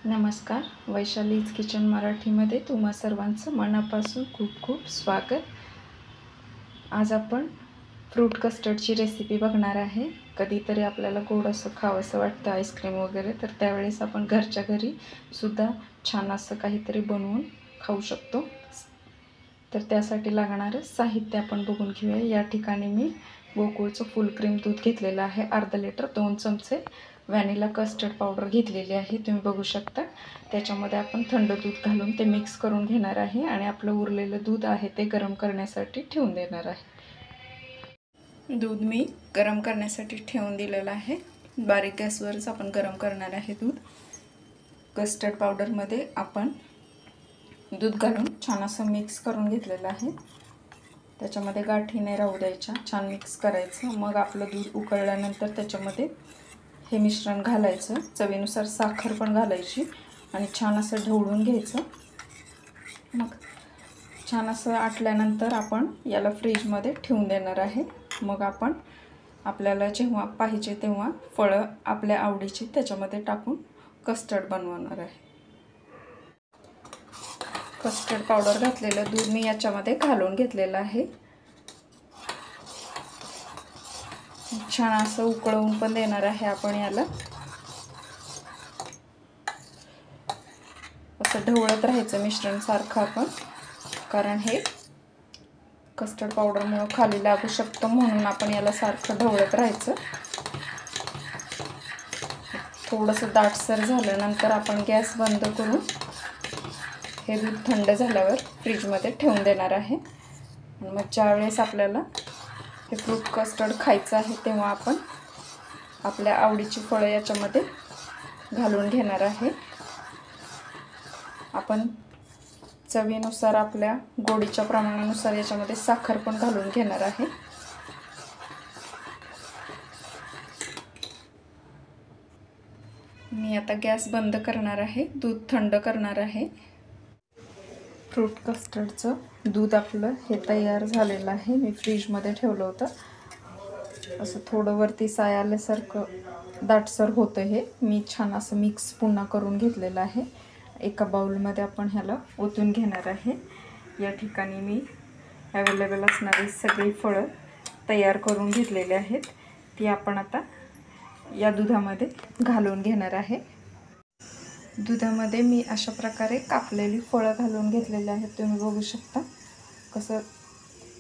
नमस्कार, वैशालीज किचन मराठीमध्ये तुम्हा सर्वांचं मनापासून खूप खूप स्वागत. आज आपण फ्रूट कस्टर्डची रेसिपी बघणार आहे. कधीतरी आपल्याला गोड असं खावंसं वाटतं, आईस्क्रीम वगैरे, तर त्यावेळेस आपण घरच्या घरी सुद्धा छान असं काहीतरी बनवून खाऊ शकतो. तर त्यासाठी लागणारं साहित्य आपण बघून घेऊया. या ठिकाणी मी गोकुळचं फुल क्रीम दूध घेतलेलं आहे, अर्धा लिटर. 2 चमचे व्हॅनिला कस्टर्ड पावडर घेतलेली आहे, तुम्ही बघू शकता. त्याच्यामध्ये आपण थंड दूध घालून ते मिक्स करून घेणार आहे आणि आपलं उरलेलं दूध आहे ते गरम करण्यासाठी ठेवून देणार आहे. दूध मी गरम करण्यासाठी ठेवून दिलेलं आहे. बारीक गॅसवरच आपण गरम करणार आहे दूध. कस्टर्ड पावडरमध्ये आपण दूध घालून छान असं मिक्स करून घेतलेलं आहे. त्याच्यामध्ये गाठी नाही राहू द्यायच्या, छान मिक्स करायचं. मग आपलं दूध उकळल्यानंतर त्याच्यामध्ये हे मिश्रण घालायचं. चवीनुसार साखर पण घालायची आणि छान असं ढवळून घ्यायचं. मग छान असं आटल्यानंतर आपण याला फ्रीजमध्ये ठेवून देणार आहे. मग आपण आपल्याला जेव्हा पाहिजे तेव्हा फळं आपल्या आवडीची त्याच्यामध्ये टाकून कस्टर्ड बनवणार आहे. कस्टर्ड पावडर घातलेलं दूध मी याच्यामध्ये घालून घेतलेलं आहे. छान असं उकळवून पण देणार आहे आपण याला. असं ढवळत राहायचं मिश्रण सारखं आपण, कारण हे कस्टर्ड पावडरमुळे खाली लागू शकतं, म्हणून आपण याला सारखं ढवळत राहायचं. थोडंसं दाटसर झाल्यानंतर आपण गॅस बंद करून हे दूध थंड झाल्यावर फ्रीजमध्ये ठेवून देणार आहे. आणि मग ज्यावेळेस आपल्याला हे फ्रूट कस्टर्ड खायचं आहे तेव्हा आपण आपल्या आवडीची फळं याच्यामध्ये घालून घेणार आहे. आपण चवीनुसार आपल्या गोडीच्या प्रमाणानुसार याच्यामध्ये साखर पण घालून घेणार आहे. मी आता गॅस बंद करणार आहे, दूध थंड करणार आहे. फ्रूट कस्टर्डचं दूध आपलं हे तयार झालेलं आहे. मी फ्रीजमध्ये ठेवलं होतं. असं थोडं वरती साय आल्यासारखं दाटसर होतं हे. मी छान असं मिक्स पुन्हा करून घेतलेलं आहे. एका बाउलमध्ये आपण ह्याला ओतून घेणार आहे. या ठिकाणी मी अवेलेबल असणारी सगळी फळं तयार करून घेतलेली आहेत. ती आपण आता या दुधामध्ये घालून घेणार आहे. दुधामध्ये मी अशा प्रकारे कापलेली फळं घालून घेतलेली आहेत. तुम्ही बघू शकता कसं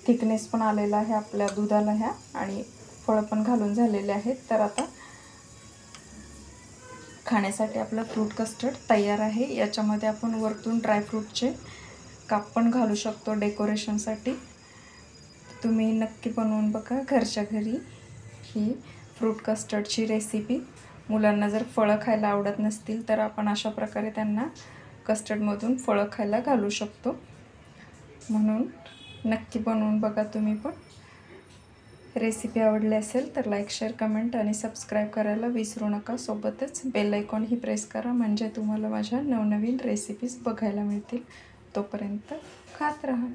थिकनेस पण आलेला आहे आपल्या दुधाला ह्या, आणि फळं पण घालून झालेले आहेत. तर आता खाण्यासाठी आपलं फ्रूट कस्टर्ड तयार आहे. याच्यामध्ये आपण वरतून ड्रायफ्रूटचे काप पण घालू शकतो डेकोरेशनसाठी. तुम्ही नक्की बनवून बघा घरच्या घरी ही फ्रूट कस्टर्डची रेसिपी. मुलांना जर फळं खायला आवडत नसतील तर आपण अशा प्रकारे त्यांना कस्टर्डमधून फळं खायला घालू शकतो. म्हणून नक्की बनवून बघा तुम्ही पण. रेसिपी आवडली असेल तर लाईक, शेअर, कमेंट आणि सबस्क्राईब करायला विसरू नका. सोबतच बेल आयकॉनही प्रेस करा, म्हणजे तुम्हाला माझ्या नवनवीन रेसिपीज बघायला मिळतील. तोपर्यंत खात राहा.